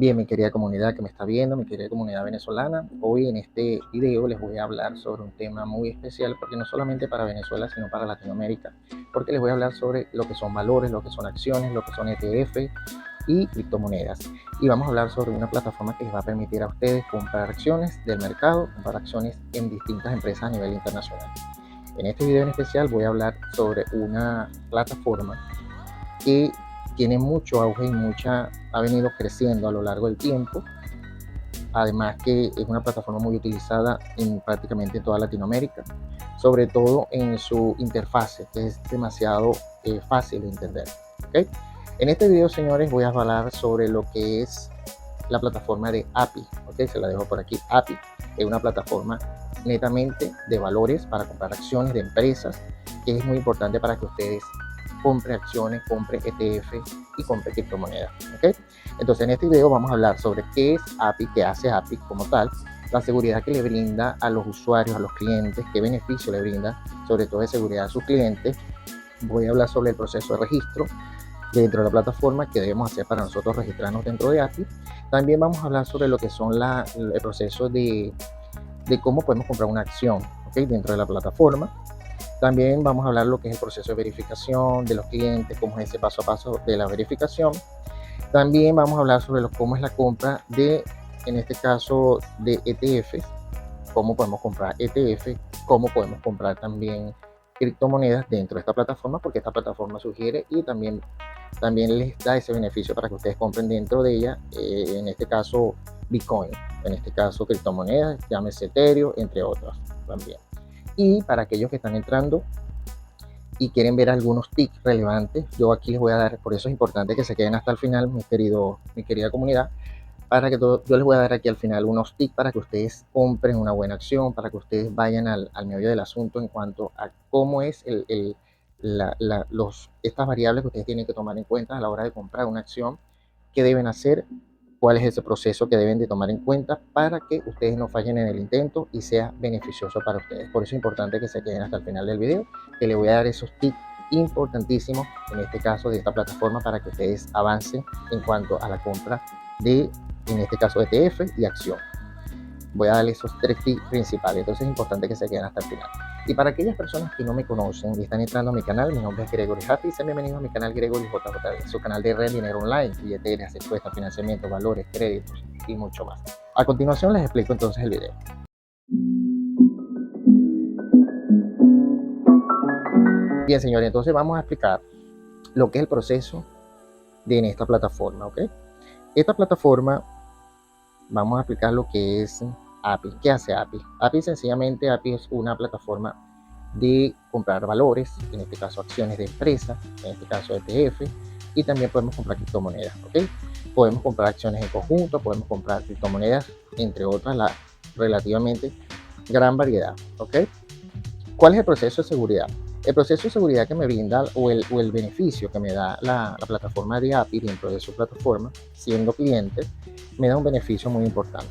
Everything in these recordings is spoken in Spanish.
Bien, mi querida comunidad que me está viendo, mi querida comunidad venezolana, hoy en este video les voy a hablar sobre un tema muy especial, porque no solamente para Venezuela, sino para Latinoamérica, porque les voy a hablar sobre lo que son valores, lo que son acciones, lo que son ETF y criptomonedas. Y vamos a hablar sobre una plataforma que les va a permitir a ustedes comprar acciones del mercado, comprar acciones en distintas empresas a nivel internacional. En este video en especial voy a hablar sobre una plataforma que tiene mucho auge y ha venido creciendo a lo largo del tiempo. Además que es una plataforma muy utilizada en prácticamente toda Latinoamérica, sobre todo en su interfase, que es demasiado fácil de entender. ¿Okay? En este video, señores, voy a hablar sobre lo que es la plataforma de API. ¿Okay? Se la dejo por aquí. API es una plataforma netamente de valores para comprar acciones de empresas, que es muy importante para que ustedes compre acciones, compre ETF y compre criptomonedas. ¿Okay? Entonces en este video vamos a hablar sobre qué es API, qué hace API como tal, la seguridad que le brinda a los usuarios, a los clientes, qué beneficio le brinda, sobre todo de seguridad a sus clientes. Voy a hablar sobre el proceso de registro dentro de la plataforma que debemos hacer para nosotros registrarnos dentro de API. También vamos a hablar sobre lo que son el proceso de cómo podemos comprar una acción, ¿okay? Dentro de la plataforma. También vamos a hablar lo que es el proceso de verificación de los clientes, cómo es ese paso a paso de la verificación. También vamos a hablar sobre cómo es la compra en este caso, de ETFs, cómo podemos comprar ETF, cómo podemos comprar también criptomonedas dentro de esta plataforma, porque esta plataforma sugiere y también les da ese beneficio para que ustedes compren dentro de ella, en este caso Bitcoin, en este caso criptomonedas, llámese Ethereum, entre otras también. Y para aquellos que están entrando y quieren ver algunos tips relevantes, yo aquí les voy a dar, por eso es importante que se queden hasta el final, mi querida comunidad, para que yo les voy a dar aquí al final unos tips para que ustedes compren una buena acción, para que ustedes vayan al meollo del asunto en cuanto a cómo es estas variables que ustedes tienen que tomar en cuenta a la hora de comprar una acción, qué deben hacer, cuál es ese proceso que deben de tomar en cuenta para que ustedes no fallen en el intento y sea beneficioso para ustedes. Por eso es importante que se queden hasta el final del video, que les voy a dar esos tips importantísimos, en este caso de esta plataforma, para que ustedes avancen en cuanto a la compra de, en este caso, ETF y acción. Voy a darle esos 3 tips principales, entonces es importante que se queden hasta el final. Y para aquellas personas que no me conocen y están entrando a mi canal, mi nombre es Gregory Happy, sean bienvenidos a mi canal Gregory JJ, su canal de red, dinero online, billeteras, encuestas, financiamiento, valores, créditos y mucho más. A continuación les explico entonces el video. Bien, señores, entonces vamos a explicar lo que es el proceso en esta plataforma, ¿ok? Esta plataforma, vamos a explicar lo que es API. ¿Qué hace API? API sencillamente, API es una plataforma de comprar valores, en este caso acciones de empresas, en este caso ETF, y también podemos comprar criptomonedas, ¿ok? Podemos comprar acciones en conjunto, podemos comprar criptomonedas, entre otras, la relativamente gran variedad, ¿ok? ¿Cuál es el proceso de seguridad? El proceso de seguridad que me brinda o el beneficio que me da la plataforma de API dentro de su plataforma, siendo cliente, me da un beneficio muy importante.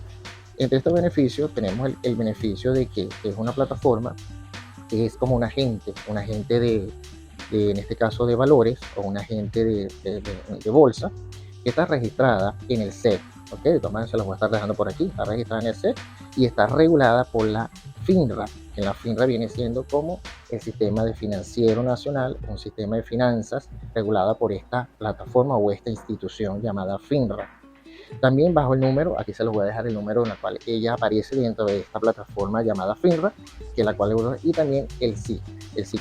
Entre estos beneficios tenemos el beneficio de que es una plataforma que es como un agente en este caso de valores, o un agente de bolsa, que está registrada en el SEC. ¿Ok? De todas maneras se los voy a estar dejando por aquí. Está registrada en el SEC y está regulada por la FINRA. Que la FINRA viene siendo como el sistema de financiero nacional, un sistema de finanzas regulada por esta plataforma o esta institución llamada FINRA. También bajo el número, aquí se los voy a dejar el número en el cual ella aparece dentro de esta plataforma llamada FINRA, que es la cual, y también el SIC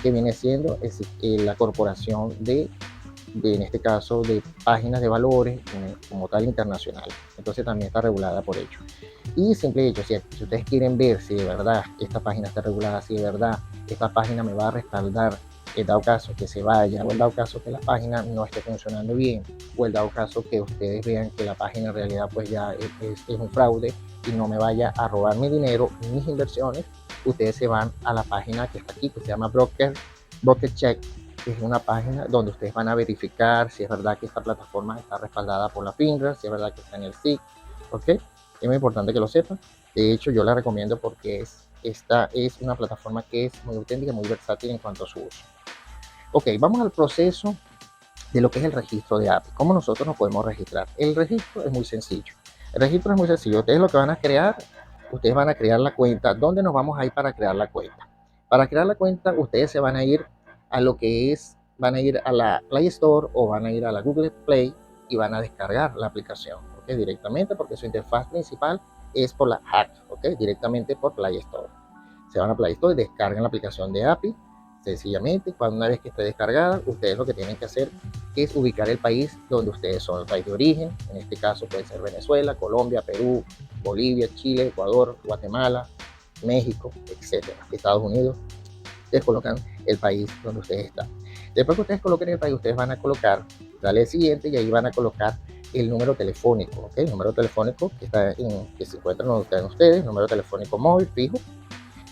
que viene siendo la corporación en este caso, de páginas de valores como tal internacional. Entonces también está regulada por ello. Y simple hecho, si ustedes quieren ver si de verdad esta página está regulada, si de verdad esta página me va a respaldar, el dado caso que se vaya, o el dado caso que la página no esté funcionando bien, o el dado caso que ustedes vean que la página en realidad pues ya es un fraude y no me vaya a robar mi dinero, mis inversiones, ustedes se van a la página que está aquí, que se llama Broker Check, que es una página donde ustedes van a verificar si es verdad que esta plataforma está respaldada por la FINRA, si es verdad que está en el SIC, ¿ok? Es muy importante que lo sepan. De hecho, yo la recomiendo porque esta es una plataforma que es muy auténtica, muy versátil en cuanto a su uso. Ok, vamos al proceso de lo que es el registro de API. ¿Cómo nosotros nos podemos registrar? El registro es muy sencillo. El registro es muy sencillo. Ustedes lo que van a crear, ustedes van a crear la cuenta. ¿Dónde nos vamos a ir para crear la cuenta? Para crear la cuenta, ustedes se van a ir a lo que es, van a ir a la Play Store o van a ir a la Google Play y van a descargar la aplicación, ¿ok? Directamente, porque su interfaz principal es por la app, ¿ok? Directamente por Play Store. Se van a Play Store y descargan la aplicación de API. Sencillamente, cuando una vez que esté descargada, ustedes lo que tienen que hacer es ubicar el país donde ustedes son, el país de origen. En este caso puede ser Venezuela, Colombia, Perú, Bolivia, Chile, Ecuador, Guatemala, México, etcétera. Estados Unidos. Ustedes colocan el país donde ustedes están. Después que ustedes coloquen el país, ustedes van a colocar, dale el siguiente y ahí van a colocar el número telefónico, ¿ok? El número telefónico que se encuentra donde están ustedes, número telefónico móvil, fijo.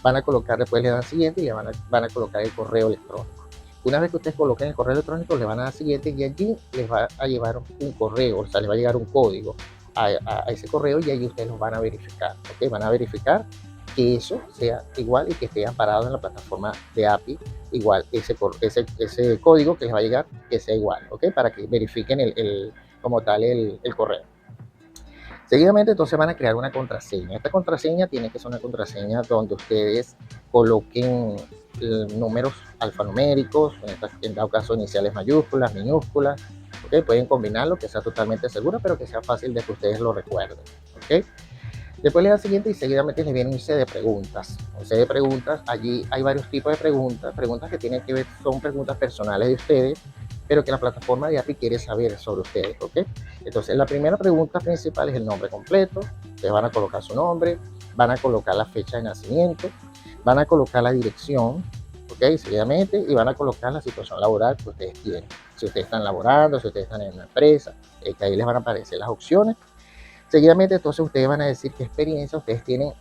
Van a colocar, después le dan siguiente y le van a colocar el correo electrónico. Una vez que ustedes coloquen el correo electrónico, le van a dar siguiente y allí les va a llevar un correo, o sea, les va a llegar un código a ese correo y ahí ustedes los van a verificar, ¿ok? Van a verificar que eso sea igual y que esté amparado en la plataforma de API, igual ese código que les va a llegar, que sea igual, ¿ok? Para que verifiquen como tal el correo. Seguidamente entonces van a crear una contraseña. Esta contraseña tiene que ser una contraseña donde ustedes coloquen números alfanuméricos, en dado caso iniciales mayúsculas, minúsculas, ¿okay? Pueden combinarlo, que sea totalmente segura, pero que sea fácil de que ustedes lo recuerden, ¿okay? Después le da siguiente y seguidamente les viene un set de preguntas. Un set de preguntas, allí hay varios tipos de preguntas que tienen que ver, son preguntas personales de ustedes, pero que la plataforma de API quiere saber sobre ustedes, ¿ok? Entonces, la primera pregunta principal es el nombre completo. Ustedes van a colocar su nombre, van a colocar la fecha de nacimiento, van a colocar la dirección, ¿ok? Seguidamente, y van a colocar la situación laboral que ustedes tienen. Si ustedes están laborando, si ustedes están en una empresa, que ahí les van a aparecer las opciones. Seguidamente, entonces, ustedes van a decir qué experiencia ustedes tienen,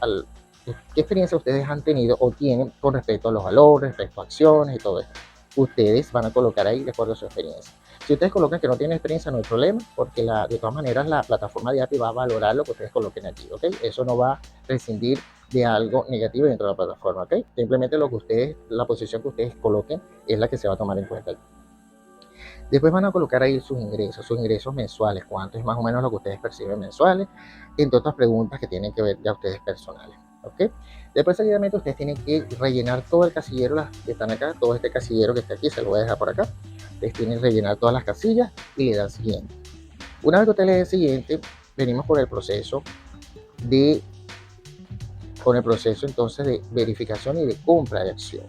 qué experiencia ustedes han tenido o tienen con respecto a los valores, respecto a acciones y todo eso. Ustedes van a colocar ahí de acuerdo a su experiencia. Si ustedes colocan que no tienen experiencia, no hay problema, porque de todas maneras la plataforma de API va a valorar lo que ustedes coloquen aquí, ¿ok? Eso no va a prescindir de algo negativo dentro de la plataforma, ¿ok? Simplemente lo que ustedes, la posición que ustedes coloquen es la que se va a tomar en cuenta. Después van a colocar ahí sus ingresos mensuales, cuánto es más o menos lo que ustedes perciben mensuales, entre otras preguntas que tienen que ver ya ustedes personales, ¿ok? Después seguidamente ustedes tienen que rellenar todo el casillero que están acá, todo este casillero que está aquí, se lo voy a dejar por acá. Ustedes tienen que rellenar todas las casillas y le dan siguiente. Una vez que ustedes le den siguiente, venimos con el proceso entonces de verificación y de compra de acción.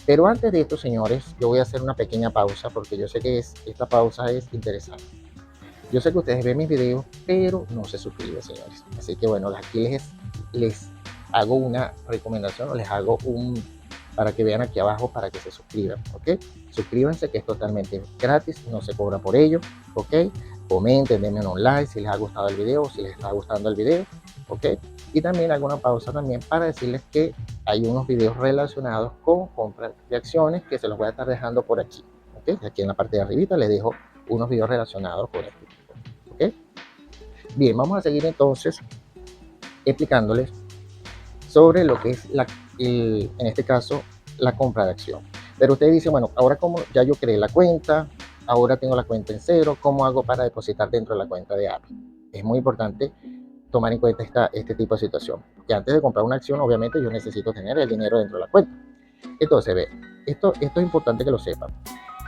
Pero antes de esto, señores, yo voy a hacer una pequeña pausa porque yo sé que esta pausa es interesante. Yo sé que ustedes ven mis videos, pero no se suscriben, señores. Así que bueno, aquí les hago una recomendación o les hago para que vean aquí abajo para que se suscriban, ¿ok? Suscríbanse, que es totalmente gratis, no se cobra por ello, ¿ok? Comenten, denme un like si les ha gustado el video o si les está gustando el video, ¿ok? Y también hago una pausa también para decirles que hay unos videos relacionados con compra de acciones que se los voy a estar dejando por aquí, ¿ok? Aquí en la parte de arribita les dejo unos videos relacionados con este tipo, ¿ok? Bien, vamos a seguir entonces explicándoles sobre lo que es en este caso la compra de acción. Pero ustedes dicen, bueno, ahora como ya yo creé la cuenta, ahora tengo la cuenta en cero, ¿cómo hago para depositar dentro de la cuenta de API? Es muy importante tomar en cuenta este tipo de situación, que antes de comprar una acción, obviamente yo necesito tener el dinero dentro de la cuenta. Entonces, ve, esto es importante que lo sepan.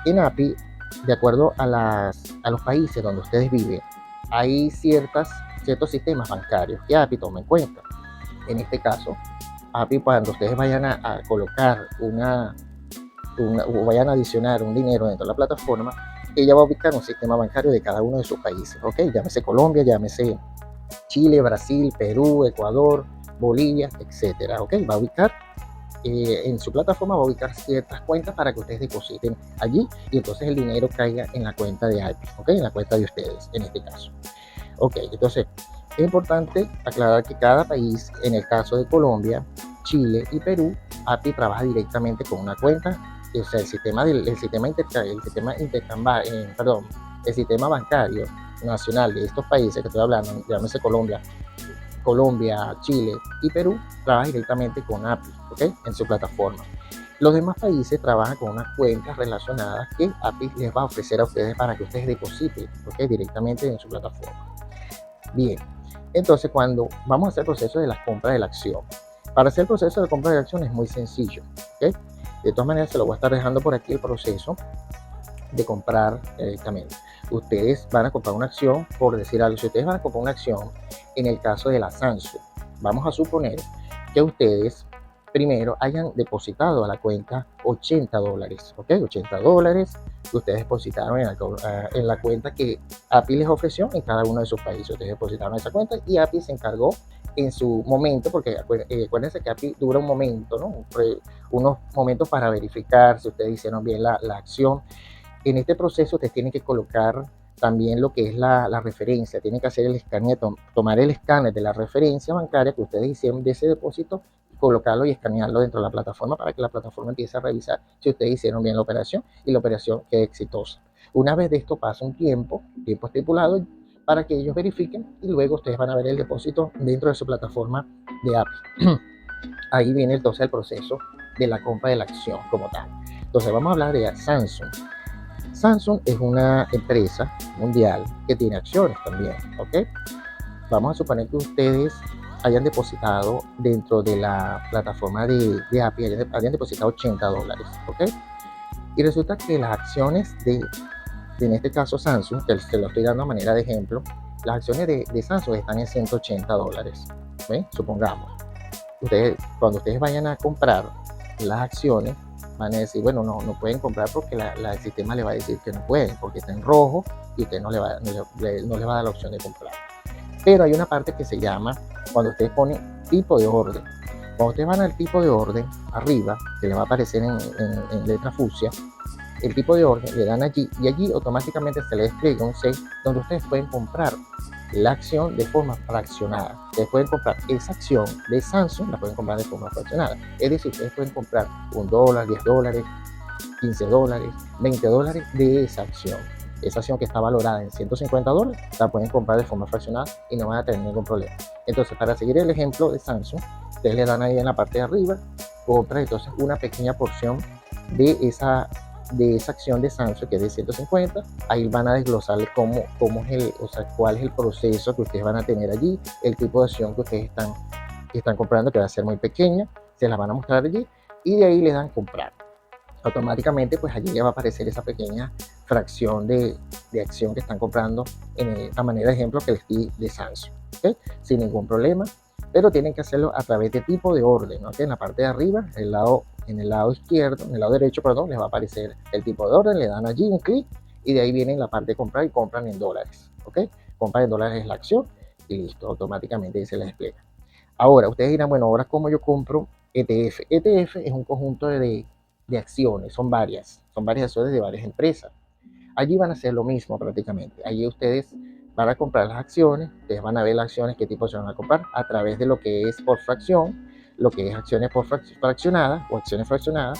En API, de acuerdo a los países donde ustedes viven, hay ciertos sistemas bancarios que API toma en cuenta. En este caso, API, cuando ustedes vayan a colocar o vayan a adicionar un dinero dentro de la plataforma, ella va a ubicar un sistema bancario de cada uno de sus países, ¿ok? Llámese Colombia, llámese Chile, Brasil, Perú, Ecuador, Bolivia, etcétera, ¿ok? Va a ubicar en su plataforma, va a ubicar ciertas cuentas para que ustedes depositen allí y entonces el dinero caiga en la cuenta de API, ¿ok? En la cuenta de ustedes, en este caso. Ok, entonces es importante aclarar que cada país, en el caso de Colombia, Chile y Perú, API trabaja directamente con una cuenta, o sea, el sistema bancario nacional de estos países que estoy hablando, llámese Colombia, Chile y Perú, trabaja directamente con API, ¿ok? En su plataforma. Los demás países trabajan con unas cuentas relacionadas que API les va a ofrecer a ustedes para que ustedes depositen, ¿ok? Directamente en su plataforma. Bien, Entonces, cuando vamos a hacer el proceso de la compra de la acción, para hacer el proceso de compra de la acción es muy sencillo, ¿ok? De todas maneras, se lo voy a estar dejando por aquí el proceso de comprar directamente. Ustedes van a comprar una acción, por decir algo, si ustedes van a comprar una acción, en el caso de la Samsung, vamos a suponer que ustedes primero hayan depositado a la cuenta $80, ¿ok? $80 que ustedes depositaron en la cuenta que API les ofreció en cada uno de sus países. Ustedes depositaron esa cuenta y API se encargó en su momento, porque acuérdense que API dura un momento, ¿no? Unos momentos para verificar si ustedes hicieron bien la acción. En este proceso ustedes tienen que colocar también lo que es la referencia, tienen que hacer el escaneo, tomar el escáner de la referencia bancaria que ustedes hicieron de ese depósito, colocarlo y escanearlo dentro de la plataforma para que la plataforma empiece a revisar si ustedes hicieron bien la operación y la operación quede exitosa. Una vez de esto pasa un tiempo estipulado para que ellos verifiquen y luego ustedes van a ver el depósito dentro de su plataforma de API. Ahí viene entonces el proceso de la compra de la acción como tal. Entonces vamos a hablar de Samsung. Samsung es una empresa mundial que tiene acciones también, ¿ok? Vamos a suponer que ustedes hayan depositado dentro de la plataforma de API, hayan depositado $80, ¿ok? Y resulta que las acciones en este caso Samsung, que se lo estoy dando a manera de ejemplo, las acciones de Samsung están en $180, ¿ven? Supongamos. Cuando ustedes vayan a comprar las acciones, van a decir, bueno, no pueden comprar porque el sistema le va a decir que no pueden, porque está en rojo y usted no le va a dar la opción de comprar. Pero hay una parte que se llama, cuando ustedes ponen tipo de orden. Cuando ustedes van al tipo de orden, arriba, que le va a aparecer en letra fucsia, el tipo de orden, le dan allí y allí automáticamente se le despliega un 6 donde ustedes pueden comprar la acción de forma fraccionada. Ustedes pueden comprar esa acción de Samsung, la pueden comprar de forma fraccionada. Es decir, ustedes pueden comprar $1, $10, $15, $20 de esa acción. Esa acción que está valorada en $150, la pueden comprar de forma fraccionada y no van a tener ningún problema. Entonces, para seguir el ejemplo de Samsung, ustedes le dan ahí en la parte de arriba, compran entonces una pequeña porción de esa acción de Samsung que es de 150, ahí van a desglosar cómo es cuál es el proceso que ustedes van a tener allí, el tipo de acción que ustedes están comprando, que va a ser muy pequeña, se las van a mostrar allí y de ahí le dan comprar. Automáticamente pues allí le va a aparecer esa pequeña fracción de acción que están comprando a manera de ejemplo que les di de Samsung, ¿okay? Sin ningún problema, pero tienen que hacerlo a través de tipo de orden, ¿okay? En la parte de arriba, en el lado izquierdo, en el lado derecho, perdón, les va a aparecer el tipo de orden, le dan allí un clic y de ahí viene la parte de comprar y compran en dólares, ¿ok? Compran en dólares la acción y listo, automáticamente se les despliega. Ahora, ustedes dirán, bueno, ahora ¿cómo yo compro ETF? ETF es un conjunto de acciones, son varias acciones de varias empresas. Allí van a hacer lo mismo prácticamente. Allí ustedes van a comprar las acciones, ustedes van a ver las acciones, qué tipo se van a comprar a través de lo que es por fracción, lo que es acciones por fraccionadas o acciones fraccionadas.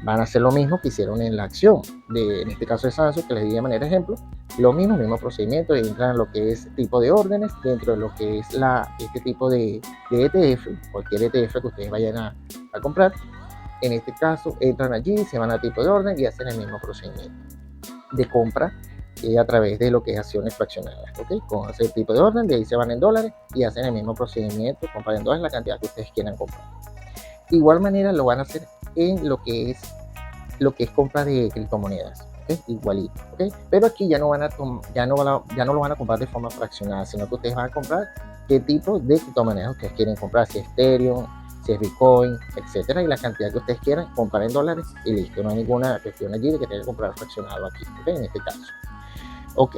Van a hacer lo mismo que hicieron en la acción, en este caso de Samsung, que les di de manera de ejemplo, lo mismo procedimiento, entran lo que es tipo de órdenes, dentro de lo que es este tipo de ETF, cualquier ETF que ustedes vayan a comprar. En este caso, entran allí, se van a tipo de orden y hacen el mismo procedimiento de compra a través de lo que es acciones fraccionadas, ¿ok? Con ese tipo de orden, de ahí se van en dólares y hacen el mismo procedimiento, compran en dólares la cantidad que ustedes quieran comprar. De igual manera lo van a hacer en lo que es compra de criptomonedas, ¿okay? Igualito, ¿okay? Pero aquí ya no lo van a comprar de forma fraccionada, sino que ustedes van a comprar qué tipo de criptomonedas ustedes quieren comprar, si es Ethereum, si es Bitcoin, etcétera, y la cantidad que ustedes quieran comprar en dólares y listo, no hay ninguna cuestión allí de que tengan que comprar fraccionado aquí, ¿okay? En este caso. Ok.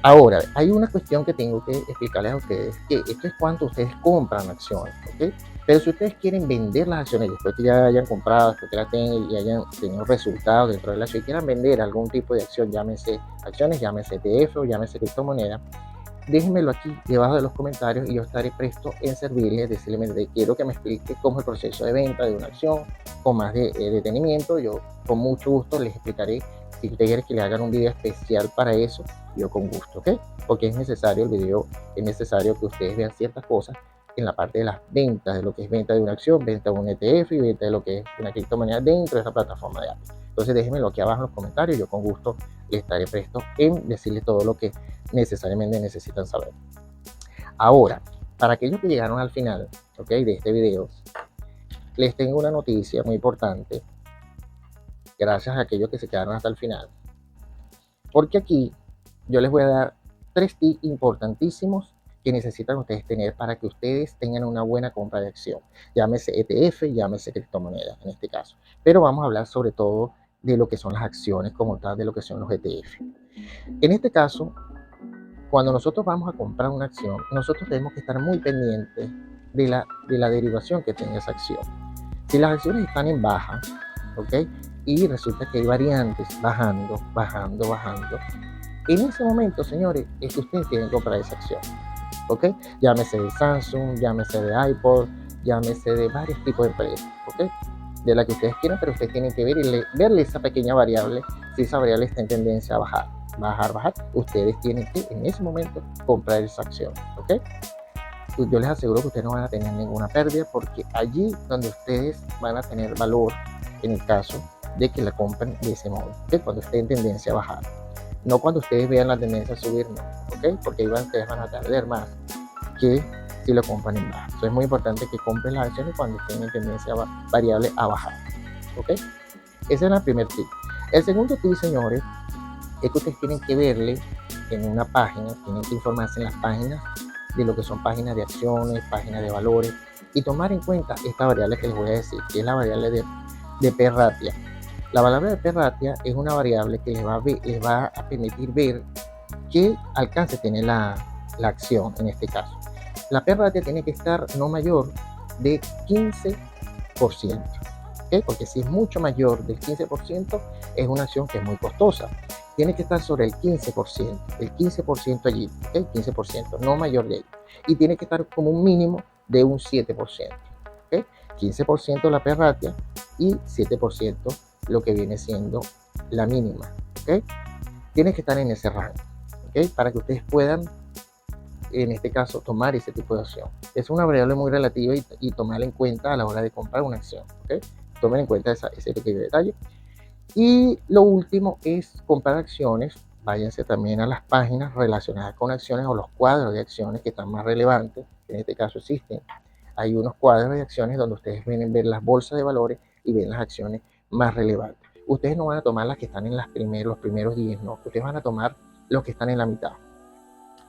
Ahora, hay una cuestión que tengo que explicarles a ustedes, que esto es cuánto ustedes compran acciones, ¿ok? Pero si ustedes quieren vender las acciones después que ya hayan comprado, después que las tengan y hayan tenido resultados dentro de la acción y quieran vender algún tipo de acción, llámese acciones, llámese ETF o llámese criptomoneda, déjenmelo aquí debajo de los comentarios y yo estaré presto en servirles, decirles, quiero que me explique cómo es el proceso de venta de una acción, con más detenimiento, yo con mucho gusto les explicaré. Si ustedes quieren que le hagan un video especial para eso, yo con gusto, ¿ok? Porque es necesario que ustedes vean ciertas cosas en la parte de las ventas, de lo que es venta de una acción, venta de un ETF y venta de lo que es una criptomoneda dentro de esa plataforma de API. Entonces déjenmelo aquí abajo en los comentarios, yo con gusto les estaré presto en decirles todo lo que necesariamente necesitan saber. Ahora, para aquellos que llegaron al final, ¿ok? De este video, les tengo una noticia muy importante, gracias a aquellos que se quedaron hasta el final, porque aquí yo les voy a dar 3 tips importantísimos que necesitan ustedes tener para que ustedes tengan una buena compra de acción. Llámese ETF, llámese criptomonedas en este caso. Pero vamos a hablar sobre todo de lo que son las acciones como tal, de lo que son los ETF. En este caso, cuando nosotros vamos a comprar una acción, nosotros tenemos que estar muy pendientes de la derivación que tenga esa acción. Si las acciones están en baja, ¿ok? Y resulta que hay variantes bajando, bajando, bajando. En ese momento, señores, es que ustedes tienen que comprar esa acción, ¿ok? Llámese de Samsung, llámese de iPod, llámese de varios tipos de empresas, ¿ok? De la que ustedes quieran, pero ustedes tienen que verle esa pequeña variable, si esa variable está en tendencia a bajar, bajar, bajar, ustedes tienen que en ese momento comprar esa acción, ¿ok? Yo les aseguro que ustedes no van a tener ninguna pérdida porque allí donde ustedes van a tener valor en el caso de que la compren de ese modo, ¿ok? Cuando esté en tendencia a bajar. No cuando ustedes vean la tendencia a subir, no, ¿ok? Porque ahí ustedes van a perder más que si lo compran en baja. Entonces es muy importante que compren las acciones cuando estén en tendencia variable a bajar, ¿ok? Ese es el primer tip. El segundo tip, señores, es que ustedes tienen que verle en una página, tienen que informarse en las páginas de lo que son páginas de acciones, páginas de valores, y tomar en cuenta esta variable que les voy a decir, que es la variable de P-Ratia. La variable de P-Ratia es una variable que les va a permitir ver qué alcance tiene la acción en este caso. La P-Ratia tiene que estar no mayor de 15%, ¿okay? Porque si es mucho mayor del 15%, es una acción que es muy costosa. Tiene que estar sobre el 15% allí, ¿okay? 15%, no mayor de ahí. Y tiene que estar como un mínimo de un 7%, ¿okay? 15% la P-Ratia y 7% lo que viene siendo la mínima, ¿ok? Tiene que estar en ese rango, ¿ok? Para que ustedes puedan, en este caso, tomar ese tipo de acción. Es una variable muy relativa y tomarla en cuenta a la hora de comprar una acción, ¿ok? Tomen en cuenta ese pequeño detalle. Y lo último es comprar acciones. Váyanse también a las páginas relacionadas con acciones o los cuadros de acciones que están más relevantes. En este caso existen. Hay unos cuadros de acciones donde ustedes ven ver las bolsas de valores y ven las acciones más relevantes. Ustedes no van a tomar las que están en los primeros 10, no. Ustedes van a tomar los que están en la mitad.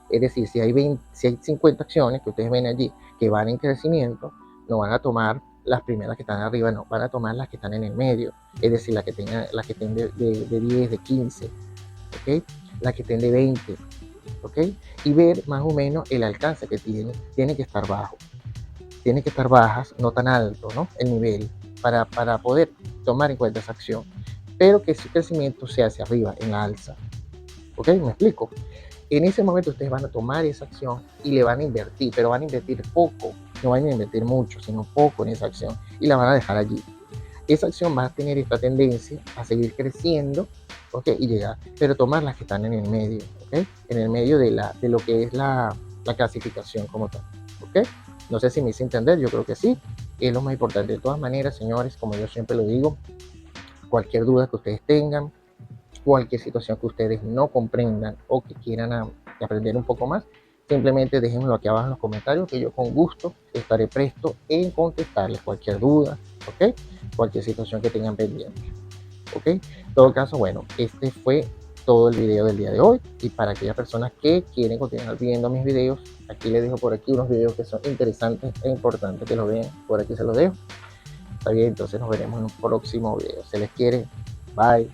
Es decir, si hay 50 acciones que ustedes ven allí que van en crecimiento, no van a tomar las primeras que están arriba, no, van a tomar las que están en el medio, es decir, las que estén de 10, de 15, ¿ok? Las que estén de 20, ¿ok? Y ver más o menos el alcance que tiene que estar bajo. Tiene que estar bajas, no tan alto, ¿no? El nivel, para poder tomar en cuenta esa acción, pero que ese crecimiento sea hacia arriba, en la alza, ¿ok? ¿Me explico? En ese momento ustedes van a tomar esa acción y le van a invertir, pero van a invertir poco, no van a invertir mucho, sino poco en esa acción y la van a dejar allí. Esa acción va a tener esta tendencia a seguir creciendo, ¿ok? Y llegar, pero tomar las que están en el medio, ¿ok? En el medio de lo que es la clasificación como tal, ¿ok? No sé si me hice entender, yo creo que sí, es lo más importante. De todas maneras, señores, como yo siempre lo digo, cualquier duda que ustedes tengan, cualquier situación que ustedes no comprendan o que quieran aprender un poco más, simplemente déjenmelo aquí abajo en los comentarios que yo con gusto estaré presto en contestarles cualquier duda, ¿ok? Cualquier situación que tengan pendiente, ¿ok? En todo caso, bueno, este fue todo el video del día de hoy y para aquellas personas que quieren continuar viendo mis videos, aquí les dejo por aquí unos videos que son interesantes e importantes que los vean, por aquí se los dejo. Está bien, entonces nos veremos en un próximo video. Se les quiere, bye.